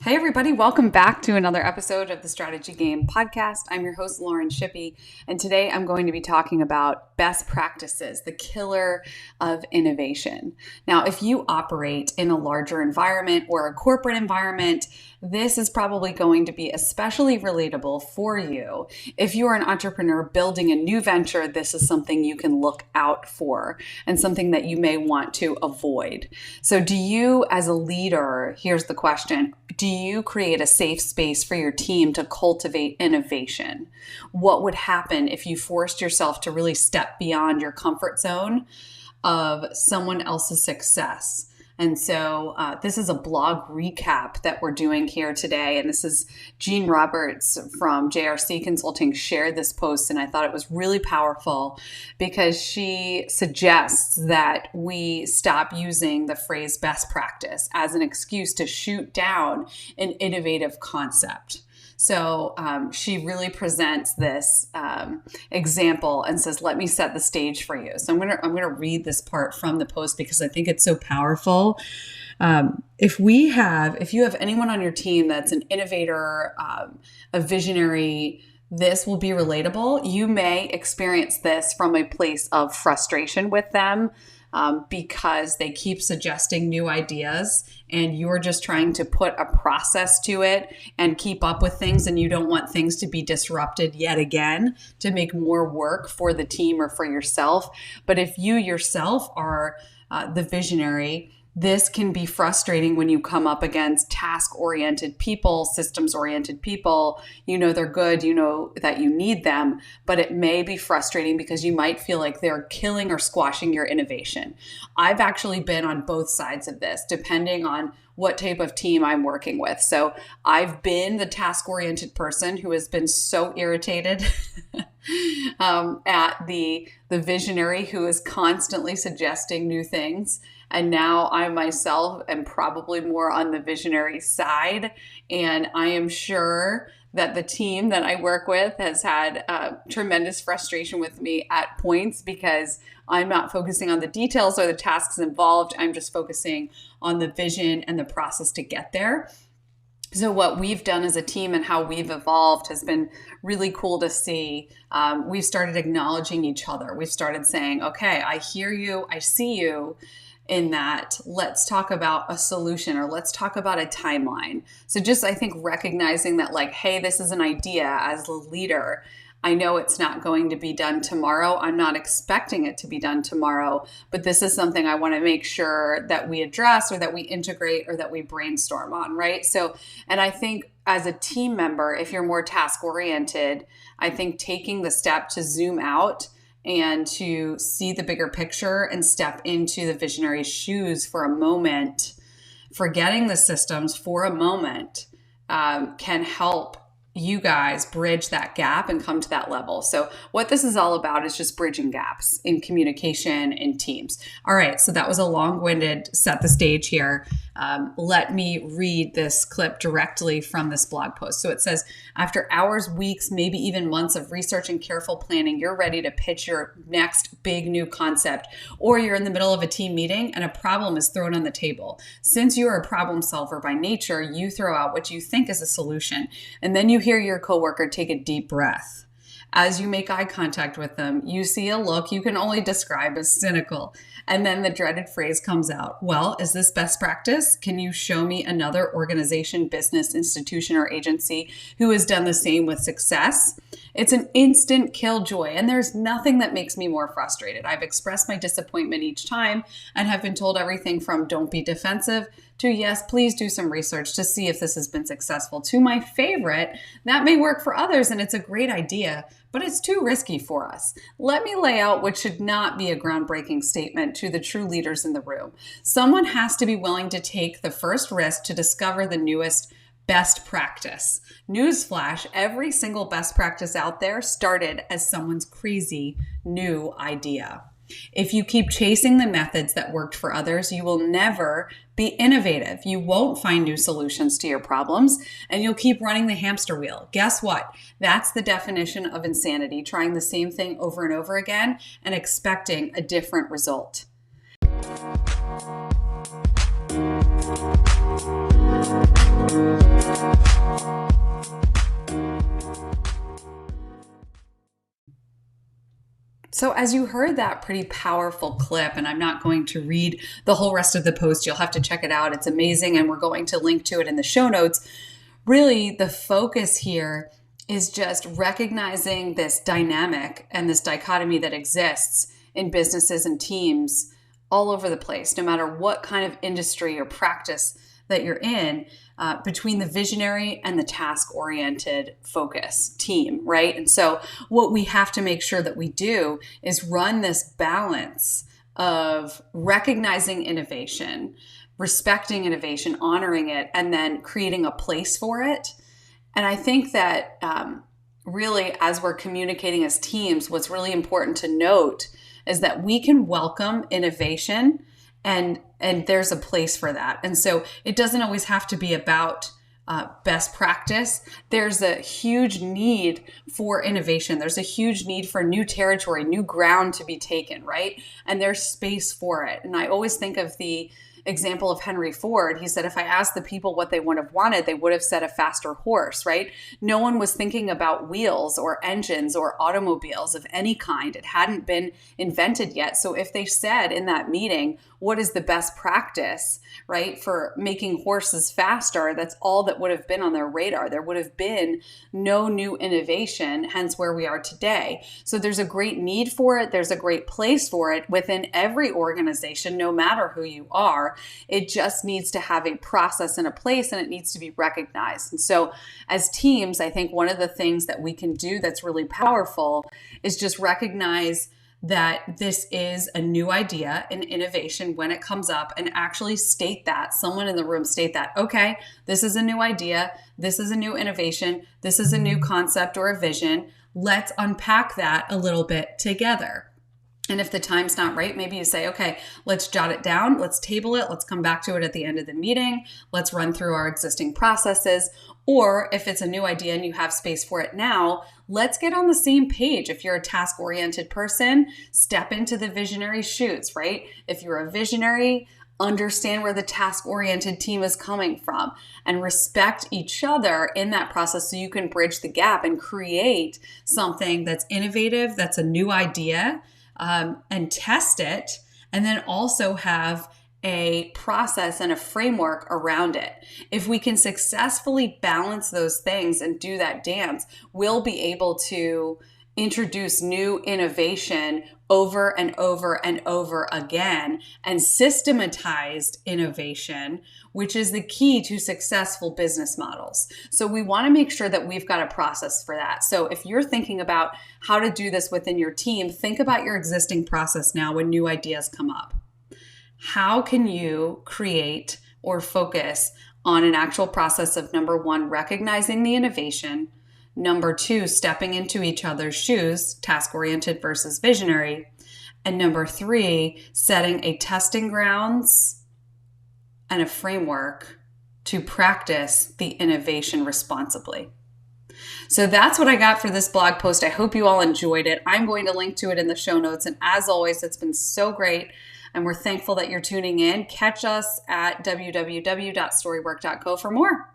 Hey, everybody, welcome back to another episode of the Strategy Game podcast. I'm your host, Lauren Shippey, and today I'm going to be talking about best practices, the killer of innovation. Now, if you operate in a larger environment or a corporate environment, this is probably going to be especially relatable for you. If you are an entrepreneur building a new venture, this is something you can look out for and something that you may want to avoid. So do you, as a leader, here's the question, do you create a safe space for your team to cultivate innovation? What would happen if you forced yourself to really step beyond your comfort zone of someone else's success? And so this is a blog recap that we're doing here today. And this is Jean Roberts from JRC Consulting shared this post. And I thought it was really powerful because she suggests that we stop using the phrase best practice as an excuse to shoot down an innovative concept. So she really presents this example and says, let me set the stage for you. So I'm gonna read this part from the post because I think it's so powerful. If you have anyone on your team that's an innovator, a visionary, this will be relatable. You may experience this from a place of frustration with them. Because they keep suggesting new ideas and you're just trying to put a process to it and keep up with things, and you don't want things to be disrupted yet again to make more work for the team or for yourself. But if you yourself are the visionary, this can be frustrating when you come up against task-oriented people, systems-oriented people. You know they're good, you know that you need them, but it may be frustrating because you might feel like they're killing or squashing your innovation. I've actually been on both sides of this, depending on what type of team I'm working with. So I've been the task-oriented person who has been so irritated at the visionary who is constantly suggesting new things. And now I myself am probably more on the visionary side. And I am sure that the team that I work with has had tremendous frustration with me at points because I'm not focusing on the details or the tasks involved. I'm just focusing on the vision and the process to get there. So what we've done as a team and how we've evolved has been really cool to see. We've started acknowledging each other. We've started saying, okay, I hear you, I see you. In that, let's talk about a solution or let's talk about a timeline. So just, I think, recognizing that like, hey, this is an idea as a leader. I know it's not going to be done tomorrow. I'm not expecting it to be done tomorrow, but this is something I want to make sure that we address or that we integrate or that we brainstorm on, right? So, and I think as a team member, if you're more task oriented, I think taking the step to zoom out and to see the bigger picture and step into the visionary's shoes for a moment, forgetting the systems for a moment, can help you guys bridge that gap and come to that level. So what this is all about is just bridging gaps in communication in teams. All right, so that was a long-winded set the stage here. Let me read this clip directly from this blog post. So it says, after hours, weeks, maybe even months of research and careful planning, you're ready to pitch your next big new concept, or you're in the middle of a team meeting and a problem is thrown on the table. Since you're a problem solver by nature, you throw out what you think is a solution, and then you hear your coworker take a deep breath. As you make eye contact with them, you see a look you can only describe as cynical. And then the dreaded phrase comes out. Well, is this best practice? Can you show me another organization, business, institution, or agency who has done the same with success? It's an instant killjoy, and there's nothing that makes me more frustrated. I've expressed my disappointment each time and have been told everything from don't be defensive to yes, please do some research to see if this has been successful, to my favorite, that may work for others and it's a great idea, but it's too risky for us. Let me lay out what should not be a groundbreaking statement to the true leaders in the room. Someone has to be willing to take the first risk to discover the newest best practice. Newsflash, every single best practice out there started as someone's crazy new idea. If you keep chasing the methods that worked for others, you will never be innovative. You won't find new solutions to your problems, and you'll keep running the hamster wheel. Guess what? That's the definition of insanity, trying the same thing over and over again and expecting a different result. So, as you heard that pretty powerful clip, and I'm not going to read the whole rest of the post, you'll have to check it out. It's amazing, and we're going to link to it in the show notes. Really, the focus here is just recognizing this dynamic and this dichotomy that exists in businesses and teams all over the place, no matter what kind of industry or practice that you're in, between the visionary and the task-oriented focus team, right? And so what we have to make sure that we do is run this balance of recognizing innovation, respecting innovation, honoring it, and then creating a place for it. And I think that really, as we're communicating as teams, what's really important to note is that we can welcome innovation, and there's a place for that. And so it doesn't always have to be about best practice. There's a huge need for innovation. There's a huge need for new territory, new ground to be taken, right? And there's space for it. And I always think of the example of Henry Ford. He said, if I asked the people what they would have wanted, they would have said a faster horse, right? No one was thinking about wheels or engines or automobiles of any kind. It hadn't been invented yet. So if they said in that meeting, what is the best practice, right, for making horses faster, that's all that would have been on their radar. There would have been no new innovation, hence where we are today. So there's a great need for it. There's a great place for it within every organization, no matter who you are. It just needs to have a process and a place, and it needs to be recognized. And so as teams, I think one of the things that we can do that's really powerful is just recognize that this is a new idea, an innovation when it comes up, and actually state that. Someone in the room state that, okay, this is a new idea, this is a new innovation, this is a new concept or a vision. Let's unpack that a little bit together. And if the time's not right, maybe you say, okay, let's jot it down, let's table it, let's come back to it at the end of the meeting, let's run through our existing processes. Or if it's a new idea and you have space for it now, let's get on the same page. If you're a task-oriented person, step into the visionary shoes, right? If you're a visionary, understand where the task-oriented team is coming from and respect each other in that process so you can bridge the gap and create something that's innovative, that's a new idea, and test it, and then also have a process and a framework around it. If we can successfully balance those things and do that dance, we'll be able to introduce new innovation over and over and over again, and systematized innovation, which is the key to successful business models. So we want to make sure that we've got a process for that. So if you're thinking about how to do this within your team, think about your existing process now when new ideas come up. How can you create or focus on an actual process of, number one, recognizing the innovation, number two, stepping into each other's shoes, task-oriented versus visionary, and number three, setting a testing grounds and a framework to practice the innovation responsibly. So that's what I got for this blog post. I hope you all enjoyed it. I'm going to link to it in the show notes. And as always, it's been so great. And we're thankful that you're tuning in. Catch us at www.storywork.co for more.